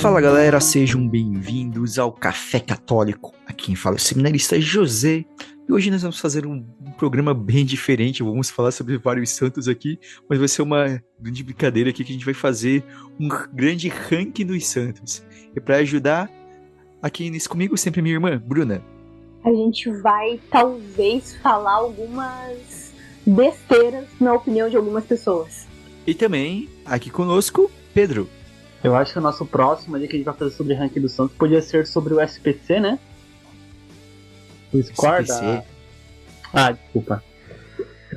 Fala galera, sejam bem-vindos ao Café Católico. Aqui quem fala é o seminarista José. E hoje nós vamos fazer um programa bem diferente. Vamos falar sobre vários santos aqui, mas vai ser uma grande brincadeira aqui que a gente vai fazer um grande ranking dos santos. E para ajudar, aqui nisso comigo sempre a minha irmã, Bruna. A gente vai talvez falar algumas besteiras na opinião de algumas pessoas. E também aqui conosco, Pedro. Eu acho que o nosso próximo ali que a gente vai fazer sobre ranking do Santos podia ser sobre o SPC, né? O score SPC. Desculpa.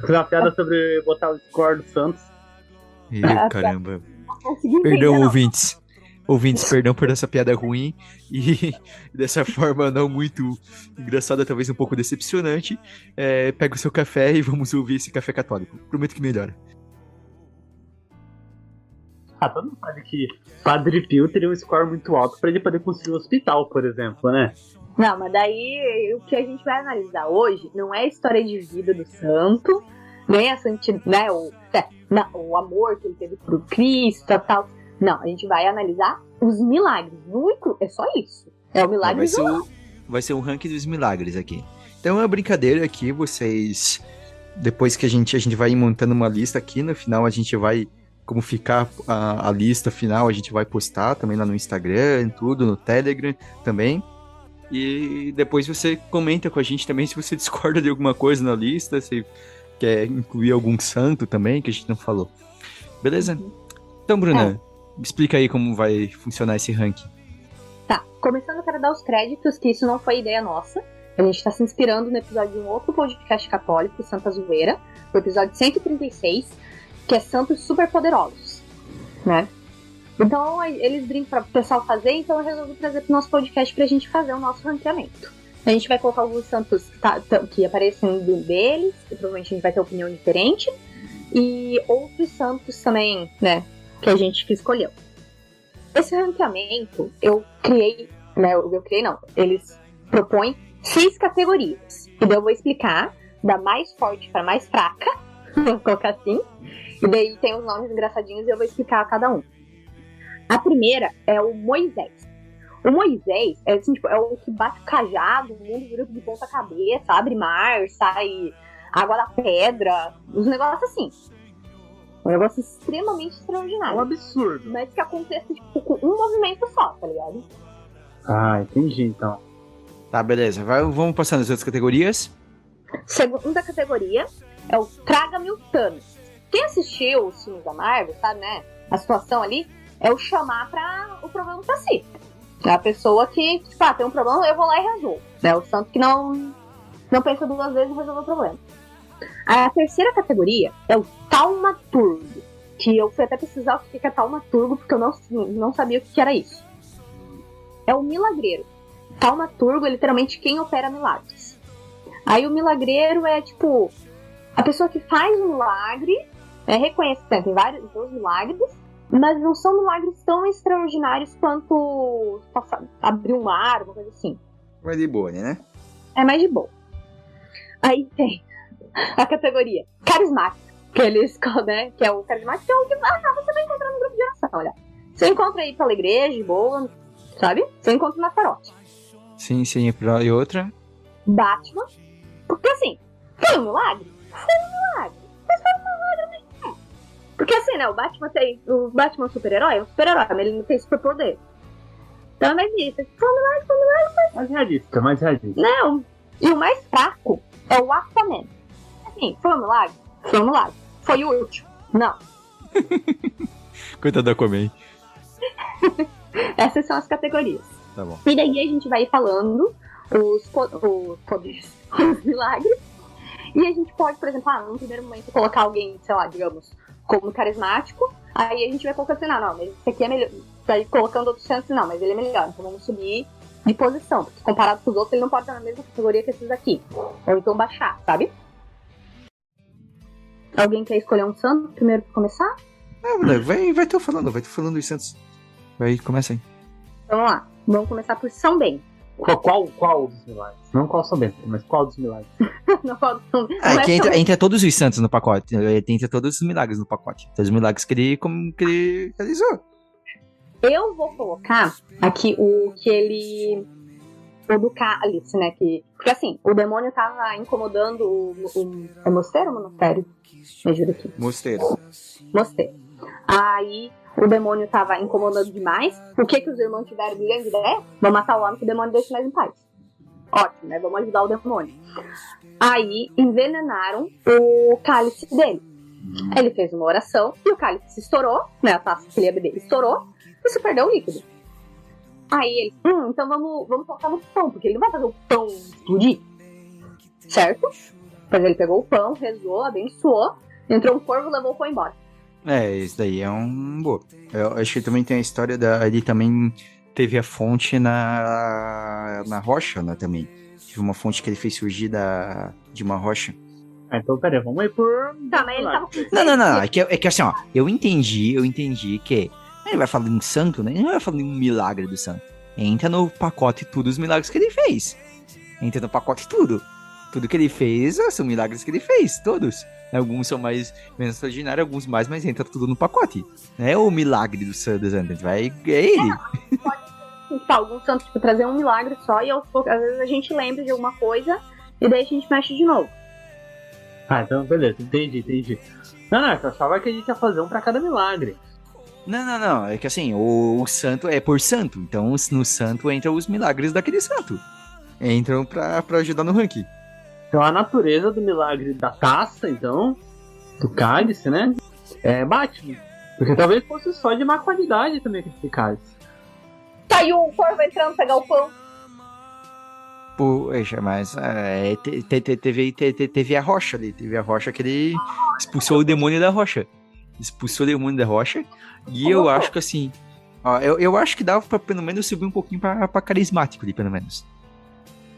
Fazer uma piada sobre botar o score do Santos. Caramba. Perdão, ouvintes. Ouvintes, perdão por essa piada ruim e dessa forma não muito engraçada, talvez um pouco decepcionante. Pega o seu café e vamos ouvir esse café católico. Prometo que melhora. Todo mundo sabe que Padre Pio teria um score muito alto pra ele poder construir um hospital, por exemplo, né? Não, mas daí o que a gente vai analisar hoje não é a história de vida do santo, nem a santidade, né, o amor que ele teve pro Cristo e tal. Não, a gente vai analisar os milagres. É só isso. É o milagre vai ser um ranking dos milagres aqui. Então é uma brincadeira aqui, vocês... Depois que a gente vai montando uma lista aqui, no final a gente vai... Como ficar a lista final, a gente vai postar também lá no Instagram, tudo, no Telegram também. E depois você comenta com a gente também se você discorda de alguma coisa na lista, se quer incluir algum santo também, que a gente não falou. Beleza? Então, Bruna, me explica aí como vai funcionar esse ranking. Tá, começando eu quero dar os créditos, que isso não foi ideia nossa. A gente tá se inspirando no episódio de um outro podcast católico, Santa Zoeira, o episódio 136, que é santos super poderosos, né? Então, eles brincam para o pessoal fazer, então eu resolvi trazer para o nosso podcast pra gente fazer o nosso ranqueamento. A gente vai colocar alguns santos que aparecem deles, que provavelmente a gente vai ter opinião diferente, e outros santos também, né, que a gente que escolheu. Esse ranqueamento, eles propõem 6 categorias, e daí eu vou explicar da mais forte para mais fraca, vou colocar assim. E daí tem os nomes engraçadinhos e eu vou explicar cada um. A primeira é o Moisés. O Moisés é assim, tipo, é o que bate o cajado, o mundo vira de ponta cabeça, abre mar, sai água da pedra, os negócios assim. Um negócio extremamente extraordinário. É um absurdo. Mas que acontece tipo, com um movimento só, tá ligado? Entendi então. Tá, beleza. Vamos passando as outras categorias. Segunda categoria é o Traga-me o Thanos. Quem assistiu os filmes da Marvel, sabe, né? A situação ali é o chamar para o problema pra si. É a pessoa que, tipo, tem um problema, eu vou lá e resolvo. É o santo que não pensa duas vezes em resolver o problema. A terceira categoria é o Taumaturgo, que eu fui até pesquisar o que é Taumaturgo, porque eu não sabia o que era isso. É o milagreiro. Taumaturgo é literalmente quem opera milagres. Aí o milagreiro é, tipo, a pessoa que faz um milagre, reconhecida, tem vários milagres, mas não são milagres tão extraordinários quanto abrir um mar, uma coisa assim. Vai de boa, né? É mais de boa. Aí tem a categoria carismática, que eles, né, que é o carismático, que é o que você vai encontrar no grupo de oração, olha. Você encontra aí pela igreja, de boa, sabe? Você encontra na paróquia. Sim, e outra? Batman, porque assim, foi um milagre? Foi um milagre. Mas foi um milagre, né? Porque assim, né, o Batman super-herói é um super-herói, mas ele não tem superpoder. Então é mais isso. Foi um milagre. Mais realista. Não. E o mais fraco é o Aquaman. Assim, foi um milagre? Foi um milagre. Foi o último? Não. Coitado do Aquaman. Essas são as categorias. Tá bom. E daí a gente vai falando os poderes, os milagres. E a gente pode, por exemplo, num primeiro momento colocar alguém, sei lá, digamos, como carismático. Aí a gente vai colocando assim, não, mas esse aqui é melhor. Vai colocando outros chances, não, mas ele é melhor. Então vamos subir de posição. Porque comparado com os outros, ele não pode estar na mesma categoria que esses aqui. Ou então baixar, sabe? Alguém quer escolher um santo primeiro pra começar? Não, vai tu falando os santos. Vai, começa aí. Então vamos lá. Vamos começar por São Bento. Qual dos milagres? Não qual São Bento, mas qual dos milagres? Entra todos os santos no pacote. Entra todos os milagres no pacote. Todos os milagres que ele realizou. Eu vou colocar aqui o que ele... O do Cálice, né? Porque assim, o demônio tava incomodando é mosteiro ou monastério? Me ajuda aqui. Mosteiro. Mosteiro. Aí o demônio tava incomodando demais. O que os irmãos tiveram de grande ideia? Vamos matar o homem que o demônio deixa mais em paz. Ótimo, né? Vamos ajudar o demônio. Aí envenenaram o cálice dele. Ele fez uma oração e o cálice estourou, né? A taça que ele ia beber estourou e se perdeu o líquido. Aí ele, então vamos colocar no pão, porque ele não vai fazer o pão explodir. Certo? Mas ele pegou o pão, rezou, abençoou, entrou um corvo e levou o pão embora. Isso daí é um boa. Eu acho que também tem a história ele também teve a fonte na rocha, né, também. Tive uma fonte que ele fez surgir de uma rocha. Então, peraí, vamos aí por... Tá, mas ele tava com... Não. É que assim, ó, eu entendi que ele vai falar de um santo, né? Ele não vai falar de um milagre do santo. Entra no pacote tudo os milagres que ele fez. Entra no pacote tudo. Tudo que ele fez são milagres que ele fez, todos. Alguns são menos extraordinários, alguns mais, mas entra tudo no pacote. Não é o milagre do santo, é ele. Alguns santos, tipo, trazer um milagre só e às vezes a gente lembra de alguma coisa e daí a gente mexe de novo. Então beleza, entendi. Não, eu achava que a gente ia fazer um pra cada milagre. Não, é que assim, o santo é por santo, então no santo entram os milagres daquele santo. Entram pra ajudar no ranking. Então a natureza do milagre da taça, então, do cálice, né, é Batman. Porque talvez fosse só de má qualidade também aquele cálice. Saiu o corvo entrando pegar o pão. Poxa, mas teve a rocha ali, teve a rocha que ele expulsou o demônio da rocha. E eu acho que assim, ó, eu acho que dava pra pelo menos subir um pouquinho pra carismático ali, pelo menos.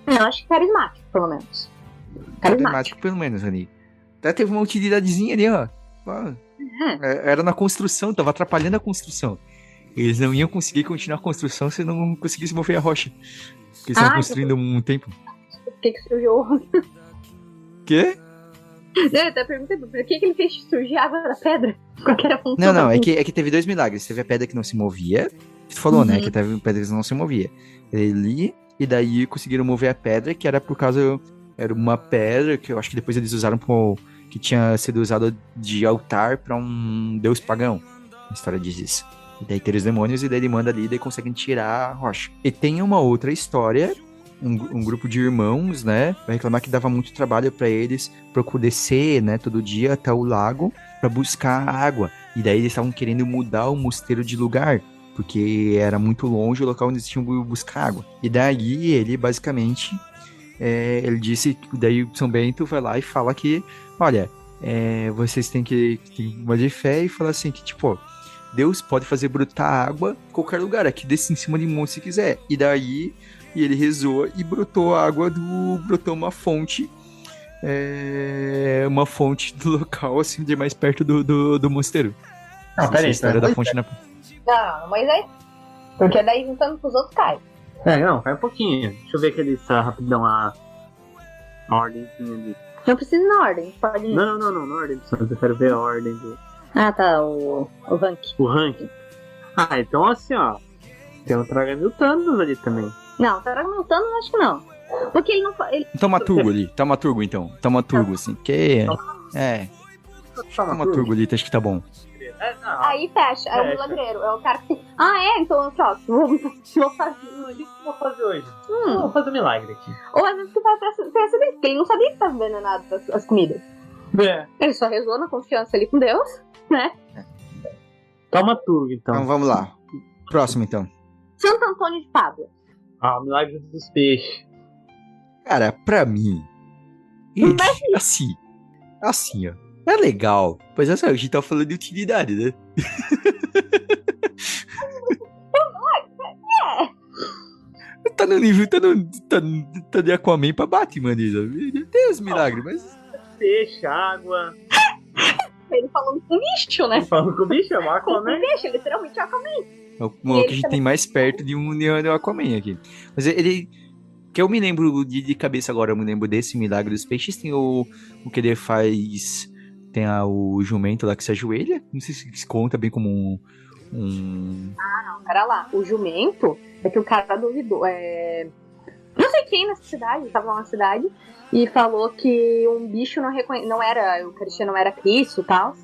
Eu acho que carismático, pelo menos. Carismático, pelo menos, ali. Até teve uma utilidadezinha ali, ó. Era na construção, tava atrapalhando a construção. Eles não iam conseguir continuar a construção se não conseguisse mover a rocha. Porque eles estavam construindo um tempo. Por que surgiu? Quê? Eu até perguntei por que ele fez surgir água da pedra? Qual que era a função? Não, é que teve dois milagres. Teve a pedra que não se movia. Tu falou, né? Que teve pedra que não se movia. E daí conseguiram mover a pedra, que era por causa... Era uma pedra que eu acho que depois eles usaram que tinha sido usada de altar pra um deus pagão. A história diz isso. E daí tem os demônios, e daí ele manda ali, e daí conseguem tirar a rocha. E tem uma outra história, um grupo de irmãos, né, vai reclamar que dava muito trabalho pra eles descer, né, todo dia até o lago pra buscar água. E daí eles estavam querendo mudar o mosteiro de lugar, porque era muito longe o local onde eles tinham que buscar água. E daí ele, basicamente, ele disse, daí São Bento vai lá e fala que, olha, vocês têm que ter uma de fé e falar assim, que tipo, Deus pode fazer brotar água em qualquer lugar, aqui desce em cima de monte se quiser. E daí ele rezou e brotou uma fonte, do local, assim, de mais perto do mosteiro. Não, peraí, da fonte na... Não, mas aí... Porque daí juntando com os outros cai. Não, cai um pouquinho. Deixa eu ver aquele rapidão a ordemzinha ali. Não precisa ir na ordem, pode ir. Não, na ordem do santo, eu quero ver a ordem do... Ah, tá, o ranking. O ranking. Então assim, ó. Tem o Traga Mil Thanos ali também. Não, Traga Mil Thanos acho que não. Porque ele não... Taumaturgo ali, Taumaturgo então. Taumaturgo, assim, que... Taumaturgo ali, acho que tá bom. Aí fecha, é o milagreiro, é o cara que... então próximo, vou fazer. O que eu vou fazer hoje? Eu vou fazer um milagre aqui. Ou às vezes que vai ter acidente, porque ele não sabia que estava envenenado as comidas. Ele só rezou na confiança ali com Deus, né? Taumaturgo, então. Então vamos lá. Próximo, então. Santo Antônio de Pádua. O milagre dos peixes. Cara, pra mim... Ele, assim, ó. É legal, mas assim, a gente tá falando de utilidade, né? Tá no nível, tá de Aquaman pra Batman, tem os milagres, mas... Peixe, água... Ele falando com bicho, né? Falando com bicho, é o Aquaman. Com bicho, literalmente é o Aquaman. É o que a gente tem mais perto de um Aquaman aqui. Mas ele... Que eu me lembro de cabeça agora, eu me lembro desse milagre dos peixes, tem o que ele faz... Tem o jumento lá que se ajoelha. Não sei se conta bem como um... Não. Não, pera lá. O jumento é que o cara duvidou. Não sei quem nessa cidade, tava lá na cidade, e falou que um bicho não era, a Eucaristia não era Cristo e tal,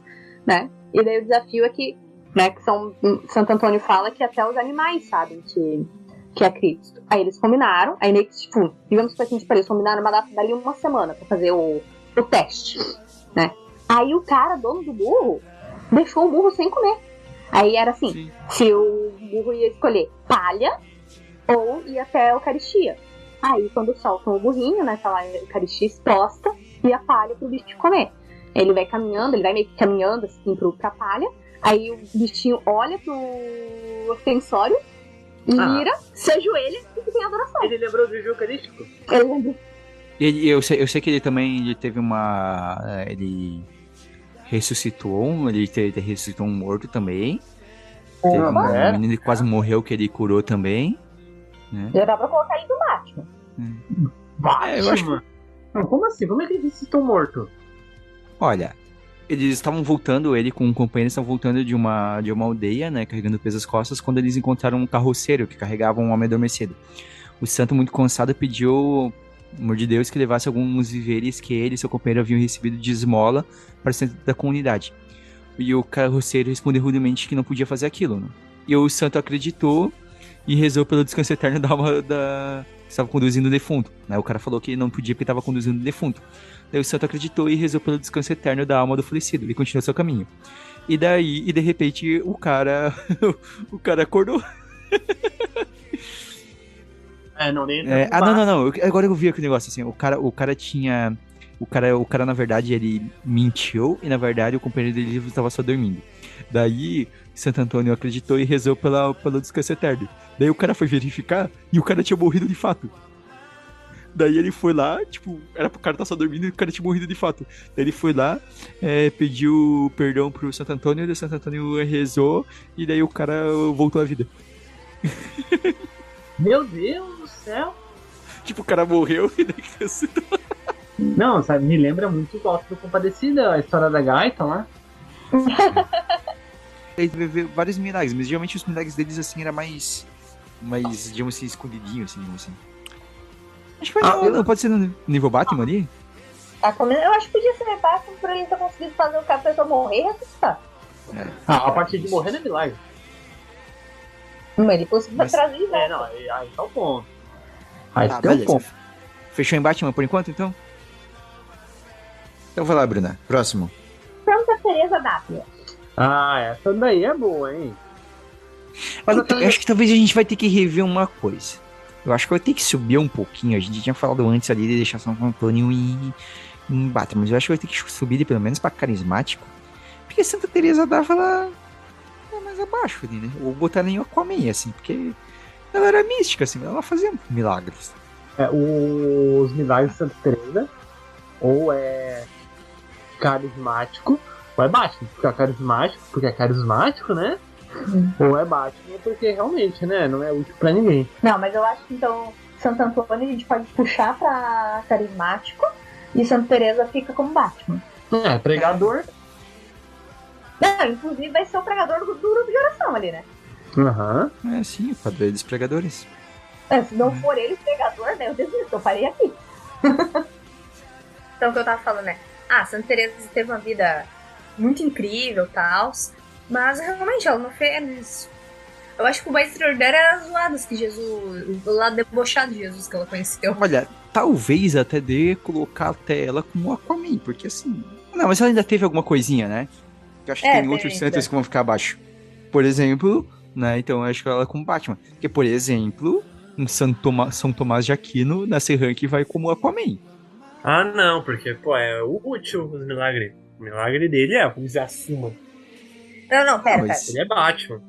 né? E daí o desafio é que, né, que Santo Antônio fala que até os animais sabem que é Cristo. Aí eles combinaram, aí meio que, tipo, digamos que eles combinaram uma data dali uma semana pra fazer o teste, né? Aí o cara, dono do burro, deixou o burro sem comer. Aí era assim, sim, se o burro ia escolher palha ou ia até a Eucaristia. Aí quando soltam o burrinho, né, tá lá a Eucaristia exposta e a palha pro bicho comer. Ele vai caminhando, ele vai meio que caminhando assim pra palha. Aí o bichinho olha pro ostensório, vira, se ajoelha e tem adoração. Ele lembrou do Eucarístico? Ele lembrou. Eu sei que ele também teve uma... ele ressuscitou, ele ressuscitou um morto também. Teve um menino que quase morreu que ele curou também. Né? Já dá pra colocar aí do Batman. Batman? Eu acho... Não, como assim? Como é que ele ressuscitou morto? Olha, eles estavam voltando, ele com um companheiro estavam voltando de uma aldeia, né, carregando peso às costas, quando eles encontraram um carroceiro que carregava um homem adormecido. O santo, muito cansado, pediu, amor de Deus, que levasse alguns víveres que ele e seu companheiro haviam recebido de esmola para o centro da comunidade. E o carroceiro respondeu rudemente que não podia fazer aquilo, né? E o santo acreditou e rezou pelo descanso eterno da alma que estava conduzindo o defunto, né? O cara falou que não podia porque estava conduzindo o defunto. Daí o santo acreditou e rezou pelo descanso eterno da alma do falecido. Ele continuou seu caminho. E daí, de repente, o cara acordou. Não. Agora eu vi aquele negócio assim. O cara tinha... O cara, na verdade, ele mentiu e, na verdade, o companheiro dele estava só dormindo. Daí, Santo Antônio acreditou e rezou pelo descanso eterno. Daí o cara foi verificar e o cara tinha morrido de fato. Daí ele foi lá, tipo, era pro cara estar só dormindo e o cara tinha morrido de fato. Daí ele foi lá, pediu perdão pro Santo Antônio, e o Santo Antônio rezou e daí o cara voltou à vida. Meu Deus do céu! Tipo, o cara morreu e daí ressuscitou. Não, sabe, me lembra muito o Auto do Compadecido, a história da gaita lá. Ele teve vários milagres, mas geralmente os milagres deles, assim, era mais digamos assim, escondidinho, assim, digamos assim. Acho que não pode ser no nível Batman ali? Eu acho que podia ser Batman por ele ter conseguido fazer o cara a pessoa morrer e ressuscitar. A partir de morrer não é milagre. Mas ele conseguiu trazer de volta. Não, aí tá o ponto. Aí tá, beleza. Ponto. Fechou em Batman por enquanto, então? Então vai lá, Bruna. Próximo. Santa Teresa d'Ávila. Essa daí é boa, hein? Mas eu acho que talvez a gente vai ter que rever uma coisa. Eu acho que vai ter que subir um pouquinho. A gente tinha falado antes ali de deixar São Antônio em Batman, mas eu acho que vai ter que subir ele pelo menos pra carismático. Porque Santa Teresa d'Ávila é mais abaixo ali, né? Ou botar ela em Aquaman, assim, porque ela era mística, assim, ela fazia milagres. Os milagres de Santa Teresa ou é carismático, ou é Batman, porque é carismático, né? Ou é Batman porque realmente, né? Não é útil pra ninguém. Não, mas eu acho que então Santo Antônio a gente pode puxar pra carismático e Santa Teresa fica como Batman. Pregador. Não, inclusive vai ser o pregador do grupo de oração ali, né? Sim, o padre dos pregadores. Se não for ele o pregador, né? Eu desisto, eu parei aqui. Então o que eu tava falando, né? Santa Teresa teve uma vida muito incrível e tal, mas realmente ela não fez. Eu acho que o mais extraordinário era as zoadas que Jesus, o lado debochado de Jesus que ela conheceu. Olha, talvez até dê colocar até ela como Aquaman, porque assim. Não, mas ela ainda teve alguma coisinha, né? Eu acho que tem outros santos que vão ficar abaixo. Por exemplo, né? Então eu acho que ela como Batman. Porque, por exemplo, um São Tomás de Aquino na rank vai como Aquaman. Não, porque, é útil os milagres. O milagre dele vamos dizer, acima. Não, pera. Ele é Batman.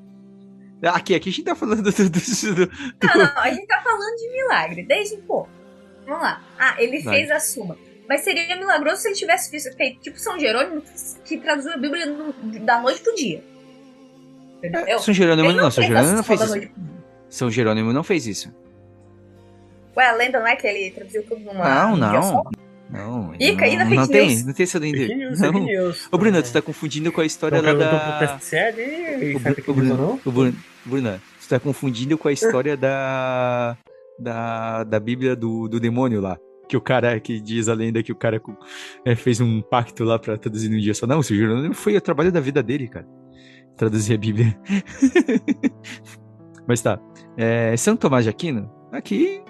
Aqui a gente tá falando do... Não, a gente tá falando de milagre. Desde, vamos lá. Ele fez a suma. Mas seria milagroso se ele tivesse feito tipo São Jerônimo, que traduziu a Bíblia da noite pro dia. Entendeu? São Jerônimo não fez isso. São Jerônimo não fez isso. Ué, a lenda não é que ele traduziu tudo numa... Não. Não tem essa lenda. Ô, Bruno, tu tá confundindo com a história lá da... Bruna, Você tá confundindo com a história da Bíblia do demônio lá. Que o cara, que diz a lenda que o cara fez um pacto lá pra traduzir num dia só. Não, o Sr. Jerônimo foi o trabalho da vida dele, cara. Traduzir a Bíblia. Mas tá. Santo Tomás de Aquino, aqui.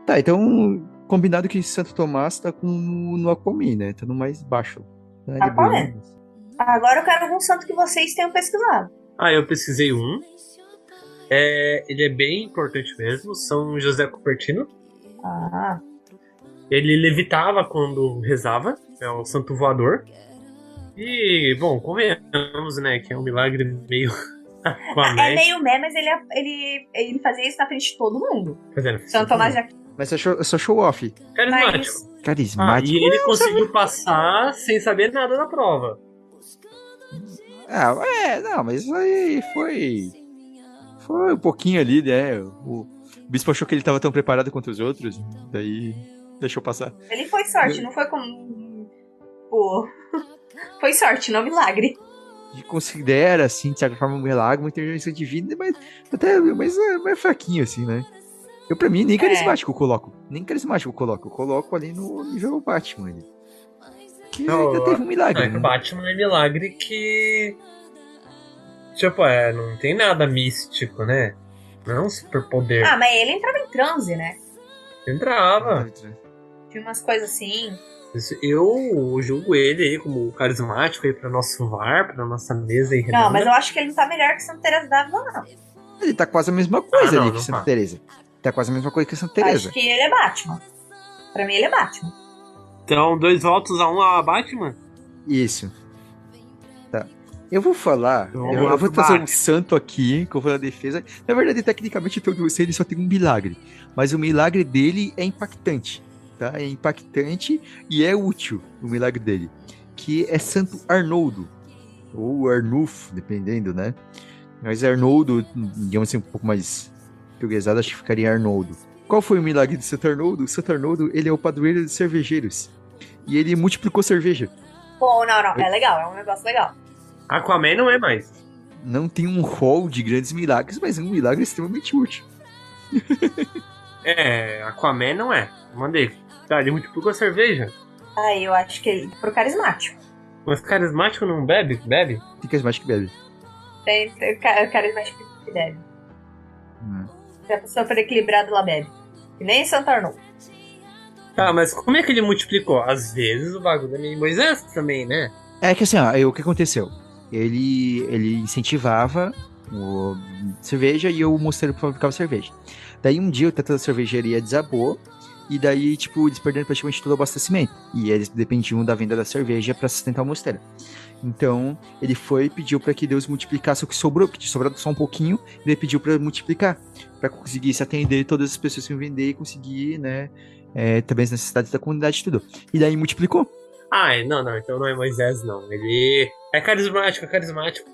Tá, então, combinado que Santo Tomás tá no Aquaman, né? Tá no mais baixo. Aquaman. Agora eu quero algum santo que vocês tenham pesquisado. Eu pesquisei um. Ele é bem importante mesmo. São José Cupertino. Ele levitava quando rezava. É o santo voador. E, bom, convenhamos, né? Que é um milagre meio... É meio mas ele fazia isso na frente de todo mundo. Santo Tomás de Aquino. Mas é só show off. Carismático. Carismático. E ele conseguiu passar sem saber nada da prova. Não, mas isso aí foi um pouquinho ali, né? O bispo achou que ele tava tão preparado quanto os outros, daí deixou passar. Ele foi sorte, não foi como... Foi sorte, não milagre. E considera, assim, de certa forma, um milagre, uma intervenção divina, mas é fraquinho, assim, né? Eu, pra mim, nem carismático eu coloco. Eu coloco ali no nível Batman. Que ainda teve um milagre. O Batman é milagre que... Tipo, não tem nada místico, né? Não é um superpoder. Mas ele entrava em transe, né? Entrava. Tinha umas coisas assim. Eu julgo ele aí como carismático aí pra nosso VAR, pra nossa mesa aí. Não, mas eu acho que ele não tá melhor que Santa Teresa d'Ávila, não. Ele tá quase a mesma coisa ali que Santa Teresa. Tá quase a mesma coisa que Santa Teresa. Acho que ele é Batman. Pra mim ele é Batman. Então, 2 votos a 1 a Batman? Isso. Tá. Eu vou falar. Eu vou trazer um santo aqui, que eu vou na defesa. Na verdade, tecnicamente, todo você ele só tem um milagre. Mas o milagre dele é impactante. Tá? É impactante e é útil o milagre dele. Que é Santo Arnoldo. Ou Arnulfo, dependendo, né? Mas Arnoldo, digamos assim, um pouco mais portuguesado, acho que ficaria Arnoldo. Qual foi o milagre de Santo Arnoldo? O Santo Arnoldo, ele é o padroeiro de cervejeiros. E ele multiplicou cerveja. Pô, não. É legal, é um negócio legal. Aquaman não é mais. Não tem um rol de grandes milagres, mas é um milagre extremamente útil. Aquaman não é. Mandei. Tá, ele multiplicou a cerveja. Eu acho que ele pro carismático. Mas carismático não bebe? Bebe? Tem carismático que bebe. Tem carismático que bebe. Se a pessoa for equilibrada, ela bebe. E nem Santo Arnoldo. Tá, mas como é que ele multiplicou? Às vezes o bagulho é meio Moisés também, né? É que assim, o que aconteceu? Ele incentivava a cerveja e o mosteiro fabricava cerveja. Daí um dia o teto da cervejaria desabou e daí, tipo, eles perderam praticamente todo o abastecimento. E eles dependiam da venda da cerveja para sustentar o mosteiro. Então, ele foi e pediu para que Deus multiplicasse o que sobrou, porque tinha sobrado só um pouquinho, e ele pediu para multiplicar, para conseguir se atender todas as pessoas que iam vender e conseguir, né, também as necessidades da comunidade e tudo. E daí multiplicou. Não, então não é Moisés, não. Ele é carismático. Carismático.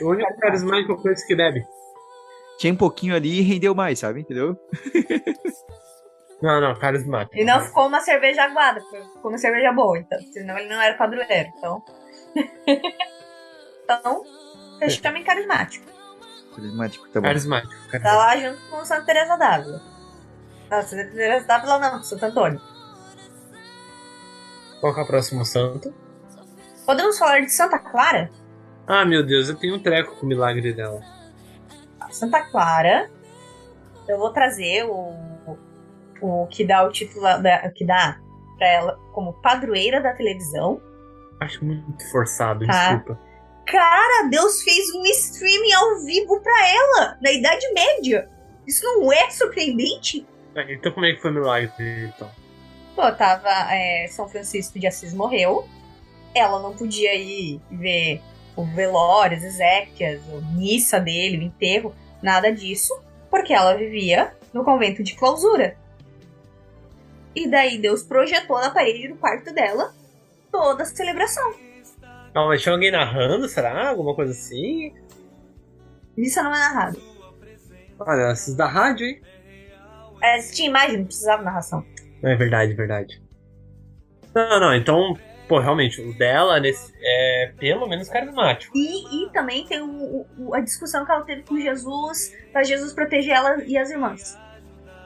O único carismático foi esse que bebe. Tinha um pouquinho ali e rendeu mais, sabe? Entendeu? Não, carismático. E não ficou uma cerveja aguada, ficou uma cerveja boa, então. Senão ele não era padroeiro, então. Então, vocês chamam carismático. Carismático, tá bom. Carismático. Tá lá junto com Santa Teresa d'Ávila. Não, Santa Teresa d'Ávila não, Santo Antônio. Qual que é o próximo santo? Podemos falar de Santa Clara? Meu Deus, eu tenho um treco com o milagre dela. Santa Clara, eu vou trazer o que dá o título, que dá pra ela como padroeira da televisão. Acho muito forçado, tá. Desculpa. Cara, Deus fez um streaming ao vivo pra ela, na Idade Média. Isso não é surpreendente? Então como é que foi o milagre dele, então? Pô, tava... São Francisco de Assis morreu. Ela não podia ir ver o velório, as exéquias, a missa dele, o enterro, nada disso, porque ela vivia no convento de clausura. E daí Deus projetou na parede do quarto dela toda a celebração. Mas tinha alguém narrando, será? Alguma coisa assim? Missa não é narrado. Olha, esses da rádio, hein? Tinha imagem, não precisava narração. É verdade. Não, então pô, realmente, o dela é pelo menos carismático. E também tem a discussão que ela teve com Jesus, pra Jesus proteger ela e as irmãs.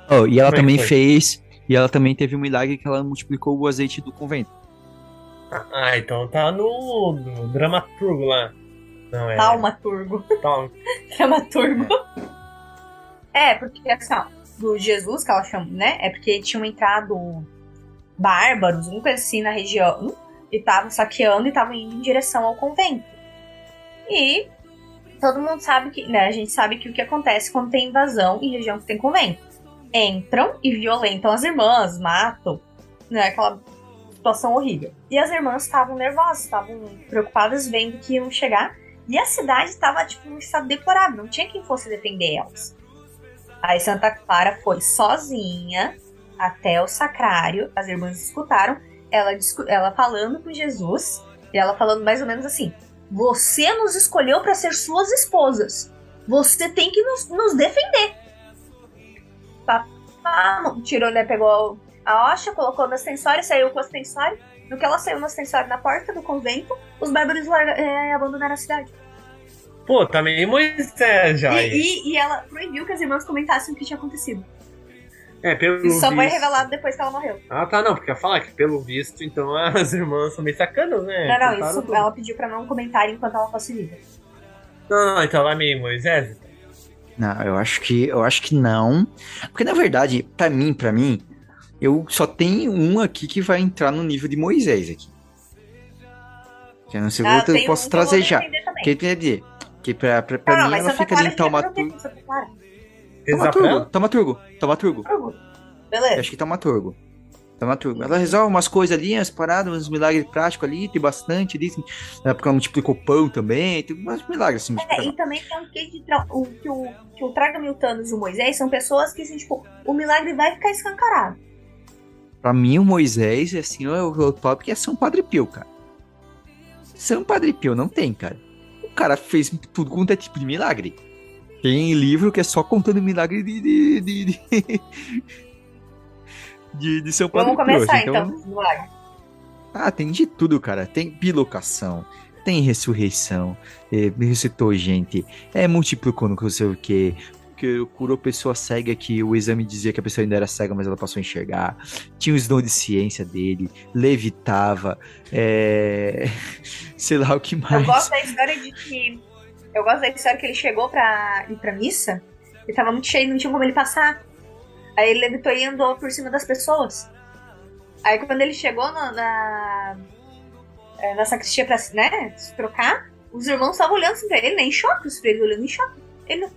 Oh, e ela Como é que também foi? fez. E ela também teve um milagre que ela multiplicou o azeite do convento. Ah, então tá no dramaturgo lá. Não, é. Taumaturgo. Dramaturgo. Porque assim, ó, do Jesus que ela chama, né? É porque tinham entrado bárbaros, uma coisa assim, na região. E estavam saqueando e estavam indo em direção ao convento. E todo mundo sabe que, né? A gente sabe que o que acontece quando tem invasão em região que tem convento. Entram e violentam as irmãs, matam, né? Aquela situação horrível. E as irmãs estavam nervosas, estavam preocupadas vendo que iam chegar. E a cidade estava, tipo, num estado deplorável, não tinha quem fosse defender elas. Aí Santa Clara foi sozinha até o sacrário, as irmãs escutaram, ela falando com Jesus, e ela falando mais ou menos assim: você nos escolheu para ser suas esposas, você tem que nos defender. Tirou, né, pegou a hoxa, colocou no ascensório, saiu com o ascensório. No que ela saiu no ascensório na porta do convento, os bárbaros abandonaram a cidade. Pô, tá meio Moisés já. E ela proibiu que as irmãs comentassem o que tinha acontecido. Pelo Isso só visto... foi revelado depois que ela morreu. Ah, tá, não, porque ia falar que pelo visto, então as irmãs são meio sacanas, né? Não, Contaram isso tudo. ela pediu pra não comentar enquanto ela fosse viva. Não, então ela é meio Moisés. Não, eu acho que não. Porque, na verdade, pra mim, eu só tenho um aqui que vai entrar no nível de Moisés aqui. Que eu não sei o outro, eu posso trazer já. Que quer dizer, que pra mim ela fica ali em Taumaturgo. Taumaturgo. Beleza. Eu acho que Taumaturgo. Ela resolve umas coisas ali, umas paradas, uns milagres práticos ali, tem bastante ali. Na época ela multiplicou pão também, tem umas milagres assim. E também tem um quê de que o Traga-me o Thanos e o Moisés são pessoas que, assim, tipo, o milagre vai ficar escancarado. Pra mim, o Moisés, assim, o top que é São Padre Pio, cara. São Padre Pio não tem, cara. O cara fez tudo quanto é tipo de milagre. Tem livro que é só contando milagre de São Padre Vamos Pio. começar, então, os milagres. Ah, tem de tudo, cara. Tem bilocação, tem ressurreição, ressuscitou gente, multiplicou não sei o quê, que curou pessoa cega que o exame dizia que a pessoa ainda era cega, mas ela passou a enxergar. Tinha os dons de ciência dele, levitava, sei lá o que mais. Eu gosto da história que ele chegou pra ir pra missa e tava muito cheio, não tinha como ele passar. Aí ele levitou e andou por cima das pessoas. Aí quando ele chegou na sacristia pra, né, se trocar, os irmãos estavam olhando assim pra ele, né, em choque, os freios olhando em choque. Ele, o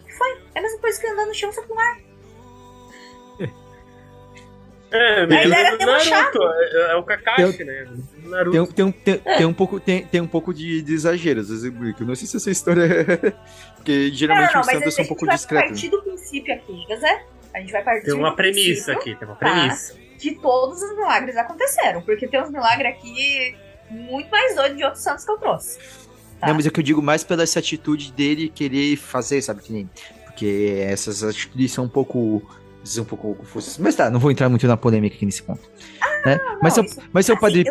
que foi? É a mesma coisa que andar no chão, só com ar. Meio era Naruto, é o Kakashi, né? Naruto. Tem um pouco de exagero, às vezes, eu não sei se essa história porque geralmente os santos são um pouco discretos. A gente vai partir do princípio aqui, José. A gente vai partir Tem uma premissa aqui, tem uma premissa. Que todos os milagres aconteceram, porque tem uns milagres aqui muito mais doidos de outros santos que eu trouxe. Tá? Não, mas é que eu digo mais pela essa atitude dele querer fazer, sabe? Porque essas atitudes são um pouco confusas. Mas tá, não vou entrar muito na polêmica aqui nesse ponto. Né? Mas se o Padre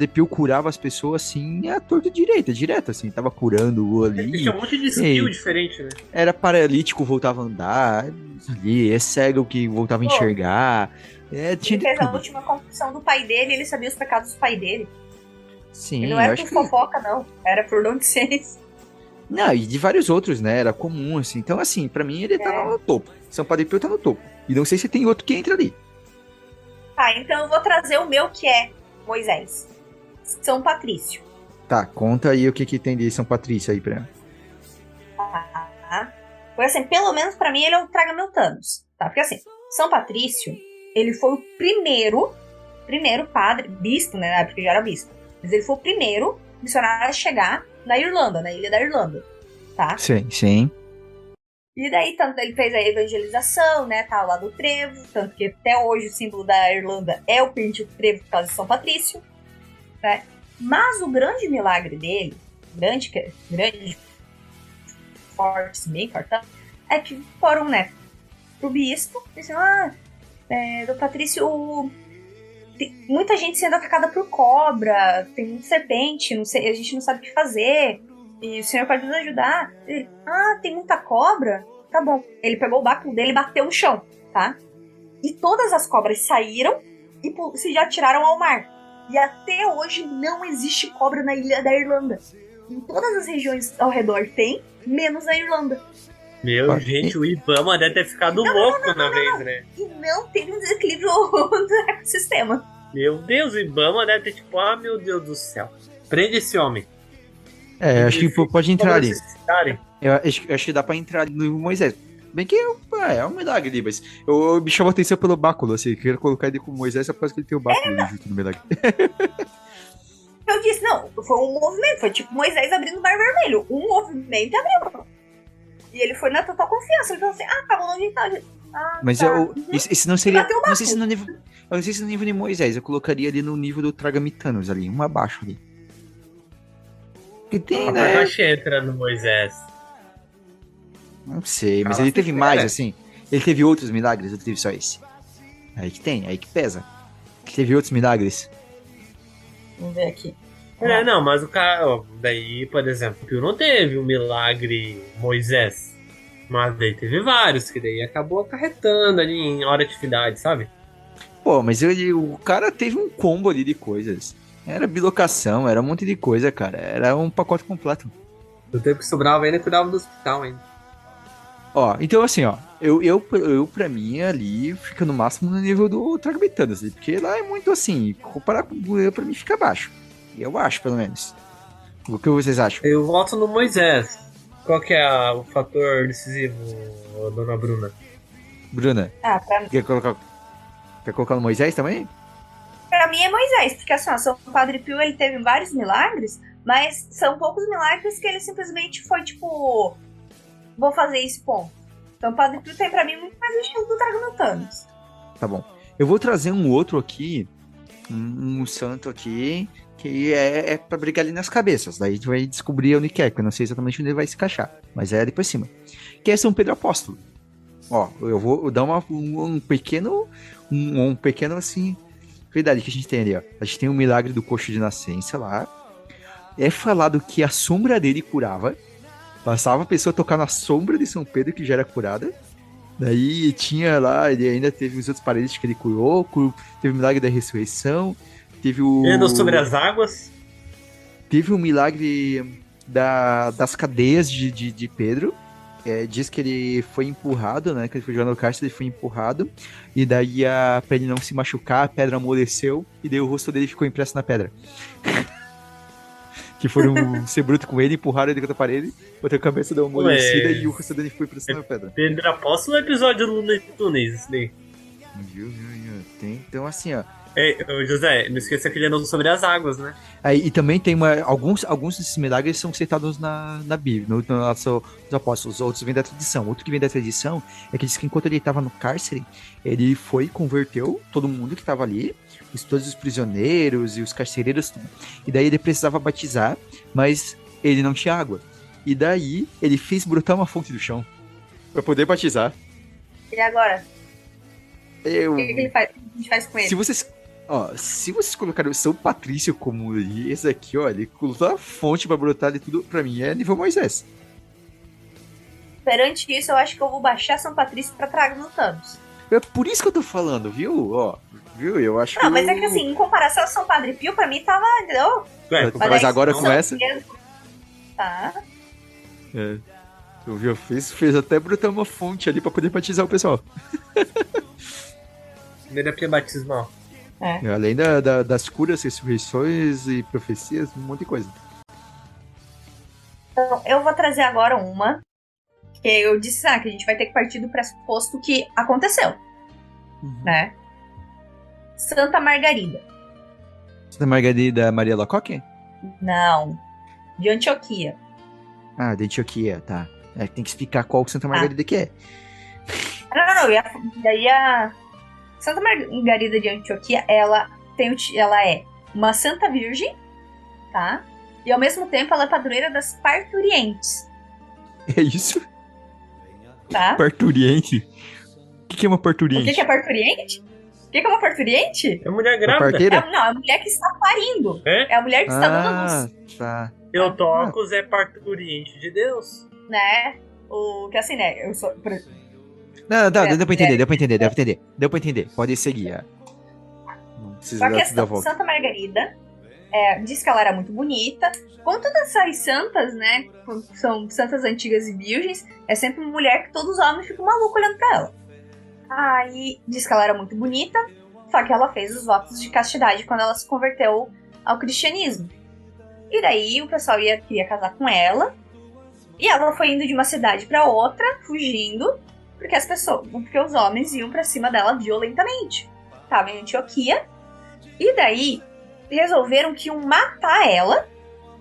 Pio curava as pessoas assim, a torta direto, assim, tava curando ali. Tinha um monte de skill diferente, né? Era paralítico, voltava a andar, ali, cego que voltava a enxergar. Ele fez a última confissão do pai dele, ele sabia os pecados do pai dele. Sim, e não era por fofoca, não. Era por dom de ciência. Não, e de vários outros, né? Era comum, assim. Então, assim, pra mim ele tá no topo. São Padre Pio tá no topo. E não sei se tem outro que entra ali. Tá, então eu vou trazer o meu, que é Moisés. São Patrício. Tá, conta aí o que tem de São Patrício aí pra... Foi assim, pelo menos pra mim ele é o Traga-me o Thanos. Tá? Porque assim, São Patrício, ele foi o primeiro padre, bispo, né? Na época já era bispo. Mas ele foi o primeiro missionário a chegar na Irlanda, na ilha da Irlanda. Tá? Sim. E daí, tanto ele fez a evangelização, né? Tá lá do trevo. Tanto que até hoje o símbolo da Irlanda é o pente do trevo por causa de São Patrício. Né? Mas o grande milagre dele, grande, forte, bem fortão, é que foram, né, pro bispo, disseram, do Patrício, tem muita gente sendo atacada por cobra, tem muita serpente, não sei, a gente não sabe o que fazer. E o senhor pode nos ajudar. Ele, tem muita cobra? Tá bom. Ele pegou o báculo dele e bateu no chão, tá? E todas as cobras saíram e se atiraram ao mar. E até hoje não existe cobra na ilha da Irlanda. Em todas as regiões ao redor tem, menos na Irlanda. Meu, gente, o Ibama deve ter ficado louco na vez, né? E não teve um desequilíbrio do ecossistema. Meu Deus, o Ibama deve ter tipo, meu Deus do céu. Prende esse homem. Acho que pode entrar ali. Necessitarem. Eu acho que dá pra entrar no Moisés. Bem que é um milagre ali, mas eu me chamou a atenção pelo báculo, assim, eu queria colocar ele com o Moisés só por causa que ele tem o báculo ali junto no milagre. Eu disse, não, foi um movimento, foi tipo Moisés abrindo o Mar Vermelho. Um movimento e abriu. E ele foi na total confiança, ele falou assim, tá bom, onde tá? Mas tá. esse não seria, Bateu o não sei se no nível, eu não sei se no nível de Moisés, eu colocaria ali no nível do Tragamitanos ali, um abaixo ali. Que tem, né? Acho que entra no Moisés. Não sei, mas Cala ele teve a mais, boca. assim. Ele teve outros milagres, ou teve só esse? Aí que tem, aí que pesa. Ele teve outros milagres. Vamos ver aqui. Não, mas o cara, daí, por exemplo, o Pio não teve um milagre Moisés. Mas daí teve vários, que daí acabou acarretando ali em hora de atividade, sabe? Pô, mas o cara teve um combo ali de coisas. Era bilocação, era um monte de coisa, cara. Era um pacote completo. O tempo que sobrava ainda cuidava do hospital ainda. Então assim, eu pra mim ali fica no máximo no nível do Tragbitanas, porque lá é muito assim, comparar com o eu pra mim fica baixo. Eu acho, pelo menos. O que vocês acham? Eu voto no Moisés. Qual que é o fator decisivo, dona Bruna? Bruna, quer colocar no Moisés também? Pra mim é Moisés, porque assim, ó, São Padre Pio ele teve vários milagres, mas são poucos milagres que ele simplesmente foi tipo, vou fazer isso, ponto. São Padre Pio tem pra mim muito mais o estilo do Tragonotanos. Tá bom. Eu vou trazer um outro aqui, um santo aqui, que é pra brigar ali nas cabeças. Daí a gente vai descobrir onde quer, que eu não sei exatamente onde ele vai se encaixar, mas é ali por cima. Que é São Pedro Apóstolo. Eu vou dar um pequeno, assim, verdade que a gente tem ali, ó. A gente tem o milagre do coxo de nascença lá. É falado que a sombra dele curava. Passava a pessoa a tocar na sombra de São Pedro, que já era curada. Daí tinha lá, ele ainda teve os outros parentes que ele curou. Teve o milagre da ressurreição. Teve o. Ele andou sobre as águas. Teve o milagre das cadeias de Pedro. Diz que ele foi empurrado, né? Que ele foi jogado no cárcere, ele foi empurrado. E daí, pra ele não se machucar, a pedra amoleceu. E daí o rosto dele ficou impresso na pedra. Que foram ser bruto com ele, empurraram ele contra a parede, botaram a cabeça da amolecida e o rosto dele foi impresso na pedra. Pedro Apóstolo é episódio do Looney Tunes, isso daí. Viu? Então, assim, ó. José, não esqueça que ele andou sobre as águas, né? E também tem alguns desses milagres são citados na Bíblia, nos apóstolos, outros vêm da tradição. Outro que vem da tradição é que diz que enquanto ele estava no cárcere, ele foi e converteu todo mundo que estava ali, todos os prisioneiros e os carcereiros, tudo. E daí ele precisava batizar, mas ele não tinha água. E daí ele fez brotar uma fonte do chão para poder batizar. E agora? O que ele faz? A gente faz com ele? Se vocês colocarem o São Patrício como esse aqui, ó, ele colocou a fonte pra brotar de tudo, pra mim é nível Moisés. Perante isso, eu acho que eu vou baixar São Patrício pra Tragonotanos. É por isso que eu tô falando, viu? Viu? Eu acho que. Não, mas é que assim, em comparação ao São Padre Pio, pra mim tava, entendeu? Mas agora com essa. Tá. Tu viu? Fez até brotar uma fonte ali pra poder batizar o pessoal. Terapia batismal. Além das curas, ressurreições e profecias, um monte de coisa. Então, eu vou trazer agora uma que eu disse que a gente vai ter que partir do pressuposto que aconteceu, né? Santa Margarida. Santa Margarida Maria Lacoque? Não. De Antioquia. De Antioquia, tá. Tem que explicar qual Santa Margarida que é. Não. Daí a Santa Margarida de Antioquia, ela é uma santa virgem, tá? E ao mesmo tempo ela é padroeira das parturientes. É isso? Tá? Parturiente? O que é uma parturiente? O que é parturiente? que é uma parturiente? É mulher A grávida. parteira? Não, é a mulher que está parindo. É? É a mulher que está dando a luz, Tá. Teotocos é parturiente de Deus. né? O que assim, né? Não, deu É, pra entender, deu pra entender, deu pra entender. Deu pra entender. Pode seguir. Não precisa Só a dar tudo a questão, volta. Santa Margarida diz que ela era muito bonita. Como todas essas santas, né? São santas antigas e virgens, é sempre uma mulher que todos os homens ficam malucos olhando pra ela. Aí diz que ela era muito bonita, só que ela fez os votos de castidade quando ela se converteu ao cristianismo. E daí o pessoal queria casar com ela. E ela foi indo de uma cidade pra outra, fugindo, porque os homens iam pra cima dela violentamente. Tava em Antioquia. E daí resolveram que iam matar ela,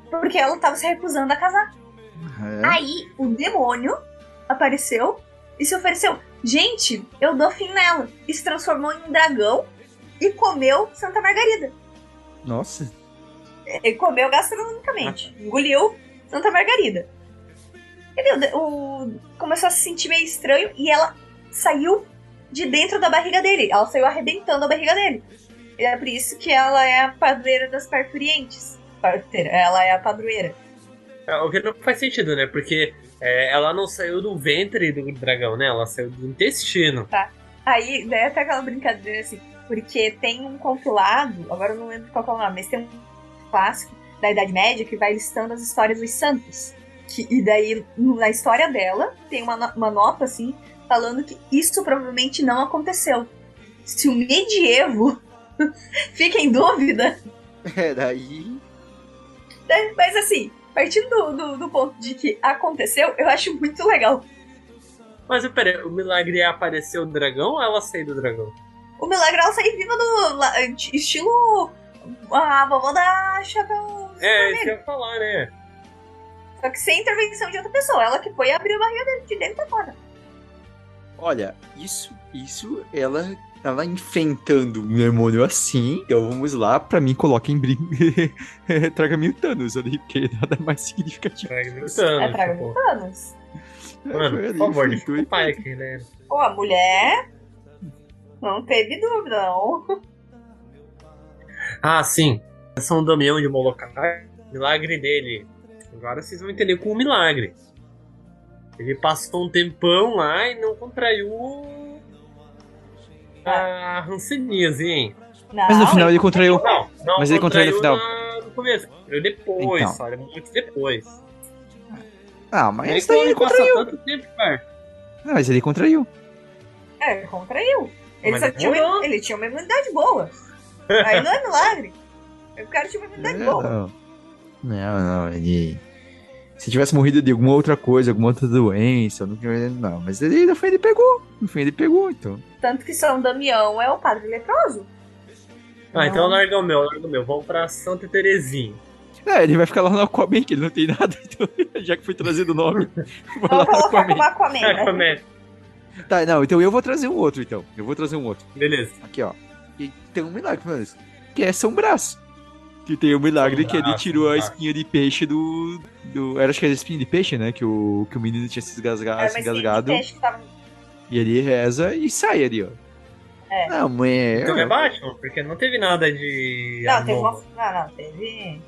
porque ela tava se recusando a casar. É. Aí o demônio apareceu e se ofereceu. Gente, eu dou fim nela. E se transformou em um dragão e comeu Santa Margarida. Nossa. Ele comeu gastronomicamente. Engoliu Santa Margarida. Começou a se sentir meio estranho e ela saiu de dentro da barriga dele. Ela saiu arrebentando a barriga dele. E é por isso que ela é a padroeira das parturientes. Ela é a padroeira. O que não faz sentido, né? Porque ela não saiu do ventre do dragão, né? Ela saiu do intestino. Aí, daí até aquela brincadeira assim, porque tem um compilado, agora eu não lembro qual que é o nome, mas tem um clássico da Idade Média que vai listando as histórias dos santos. E daí, na história dela, tem uma nota assim, falando que isso provavelmente não aconteceu. Se o medievo fica em dúvida. É, daí. Mas assim, partindo do ponto de que aconteceu, eu acho muito legal. Mas peraí, o milagre é aparecer o dragão ou ela sair do dragão? O milagre é ela sair viva estilo a vovó da Chapéu. Isso que eu ia falar, né? Só que sem intervenção de outra pessoa. Ela que foi abrir a barriga dele de dentro pra fora. Olha, isso ela enfrentando o demônio assim. Então vamos lá, pra mim, coloquem Traga-me o Thanos ali, porque nada mais significativo. Traga mil Thanos. Mano, por favor, deixa o pai aqui, né? Pô, a mulher não teve dúvida, não. Ah, sim. São Damião de Molokai, milagre dele. Agora vocês vão entender com o milagre. Ele passou um tempão lá e não contraiu a hanseníase, hein? Não, Mas no final ele contraiu. Não, Mas ele contraiu no final. No começo. Contraiu depois, Então. olha, muito depois. Ah, mas Aí isso daí ele passa contraiu. tanto tempo perto. Não, mas ele contraiu. ele contraiu. Ele, Mas só tinha demorou. ele tinha uma imunidade boa. Aí não é milagre. O cara tinha uma imunidade boa. Não, ele. Se tivesse morrido de alguma outra coisa, alguma outra doença, não. Mas ele, no fim ele pegou, então. Tanto que São Damião é o padre leproso. Então larga o meu. Vamos pra Santa Terezinha. Ele vai ficar lá no Aquaman, que ele não tem nada, então, já que foi trazido o nome. Vai lá Vamos no colocar Aquaman. como Aquaman. Aquaman. Tá, não, então eu vou trazer um outro, Beleza. Aqui, ó. E tem um milagre, mano, que é São Brás. Que tem o milagre que ele tirou a espinha de peixe do... Acho que era espinha de peixe, né? Que o menino tinha se engasgado. E ele reza e sai ali, ó. Não, mãe. Então é Batman, porque não teve nada de. Não, teve uma. Não, teve.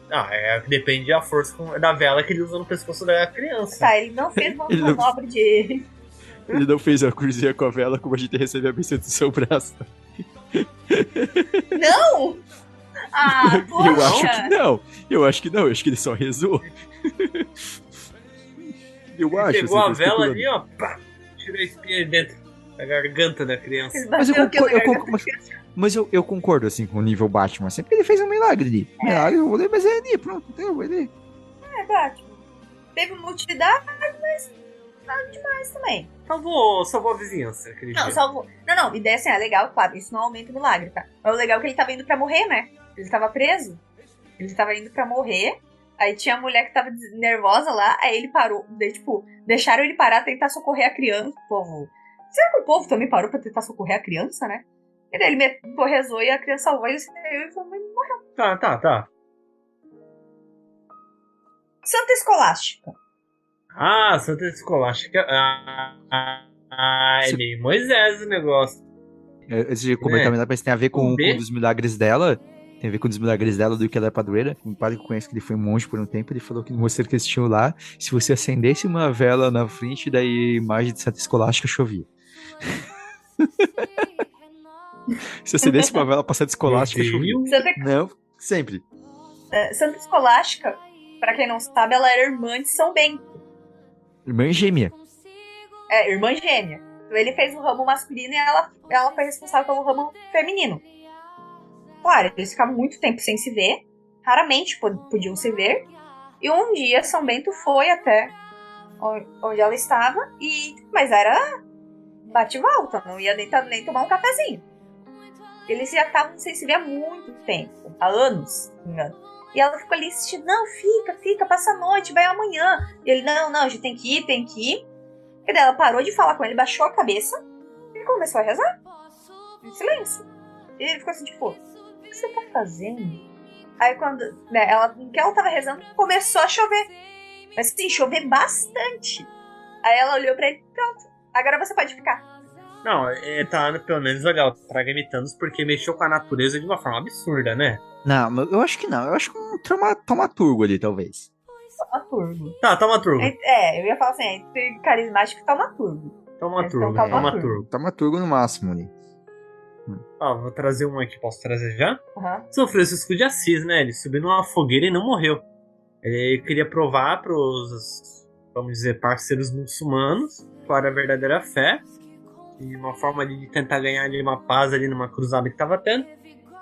Depende da força da vela que ele usa no pescoço da criança. Tá, ele não fez uma manobra de. Ele não fez a cruzinha com a vela como a gente recebe a bênção do seu braço. Não! Poxa! Eu acho que não. Eu acho que ele só rezou. Ele pegou a vela ali, ó, pá, tirou a espinha de dentro da garganta da criança. Mas eu concordo, assim, com o nível Batman. Sempre ele fez um milagre ali. Milagre, eu vou ler, mas é ali, pronto. Eu vou ler. Batman. Teve uma utilidade, mas nada demais também. Salvou a vizinhança aquele dia. Salvou. Não, ideia assim, é legal, claro, isso não aumenta o milagre, tá? Mas o legal é que ele tava indo pra morrer, né? Ele tava preso. Ele tava indo pra morrer. Aí tinha a mulher que tava nervosa lá, aí ele parou. Daí, deixaram ele parar, tentar socorrer a criança. O povo. Será que o povo também parou pra tentar socorrer a criança, né? E daí ele rezou e a criança salvou, ele saiu e morreu. Tá. Santa Escolástica. Santa Escolástica. Ele Moisés o negócio. Antes de completar, mas tem a ver com um dos milagres dela. Tem a ver com um dos milagres dela do que ela é padroeira. Um padre que eu conheço que ele foi monge por um tempo, ele falou que no mosteiro que eles tinham lá, se você acendesse uma vela na frente da imagem de Santa Escolástica, chovia. Se acendesse uma vela pra Santa Escolástica, chovia. Não, sempre. Santa Escolástica, pra quem não sabe, ela era irmã de São Bento. Irmã gêmea. Irmã gêmea. Então ele fez o ramo masculino e ela foi responsável pelo ramo feminino. Claro, eles ficavam muito tempo sem se ver, raramente podiam se ver, e um dia São Bento foi até onde ela estava, mas era bate e volta, não ia nem tomar um cafezinho. Eles já estavam sem se ver há muito tempo, há anos, não me engano. E ela ficou ali insistindo, não, fica, passa a noite, vai amanhã. E ele, não, a gente tem que ir. E daí ela parou de falar com ele, baixou a cabeça e começou a rezar, em silêncio. E ele ficou assim, tipo... O que você tá fazendo? Aí quando que ela tava rezando, começou a chover. Mas assim, chover bastante. Aí ela olhou pra ele, pronto, agora você pode ficar. Não, tá pelo menos legal, traga imitando porque mexeu com a natureza de uma forma absurda, né? Não, eu acho que não. Eu acho que um taumaturgo ali, talvez. Taumaturgo. Tá, taumaturgo. Eu ia falar assim, entre carismático e taumaturgo. Taumaturgo no máximo ali. Vou trazer um aqui, posso trazer já? Uhum. São Francisco de Assis, né? Ele subiu numa fogueira e não morreu. Ele queria provar pros, vamos dizer, parceiros muçulmanos qual era a verdadeira fé. E uma forma de tentar ganhar ali uma paz ali numa cruzada que tava tendo.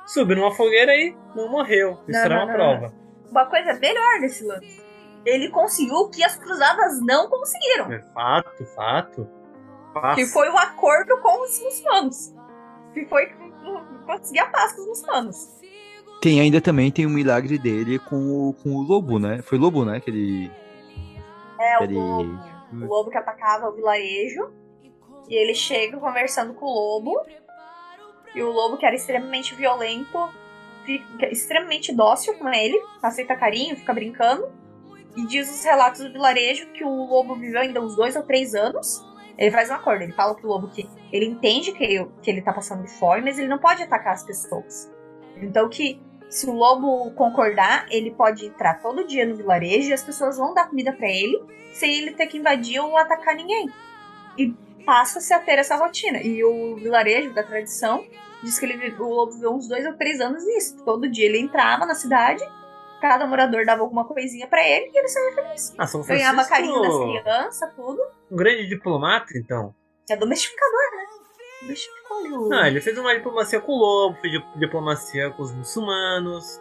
Subiu numa fogueira e não morreu. Isso era uma prova. Uma coisa melhor desse lance. Ele conseguiu o que as cruzadas não conseguiram. É fato. Que foi um acordo com os muçulmanos. Que foi conseguir a paz com os muçulmanos. Tem um milagre dele com o lobo, né? Foi lobo, né? O lobo que atacava o vilarejo. E ele chega conversando com o lobo. E o lobo, que era extremamente violento, fica extremamente dócil com ele. Aceita carinho, fica brincando. E diz os relatos do vilarejo que o lobo viveu ainda uns 2 ou 3 anos. Ele faz um acordo, ele fala pro lobo que ele entende que ele tá passando fome, mas ele não pode atacar as pessoas. Então que se o lobo concordar, ele pode entrar todo dia no vilarejo e as pessoas vão dar comida pra ele, sem ele ter que invadir ou atacar ninguém. E passa-se a ter essa rotina. E o vilarejo da tradição diz que o lobo viveu uns 2 ou 3 anos nisso. Todo dia ele entrava na cidade, cada morador dava alguma coisinha pra ele e ele saía feliz. Ganhava carinho das crianças, tudo. Um grande diplomata, então. É domestificador, né? Domestificou ali o... Não, ele fez uma diplomacia com o lobo, fez diplomacia com os muçulmanos,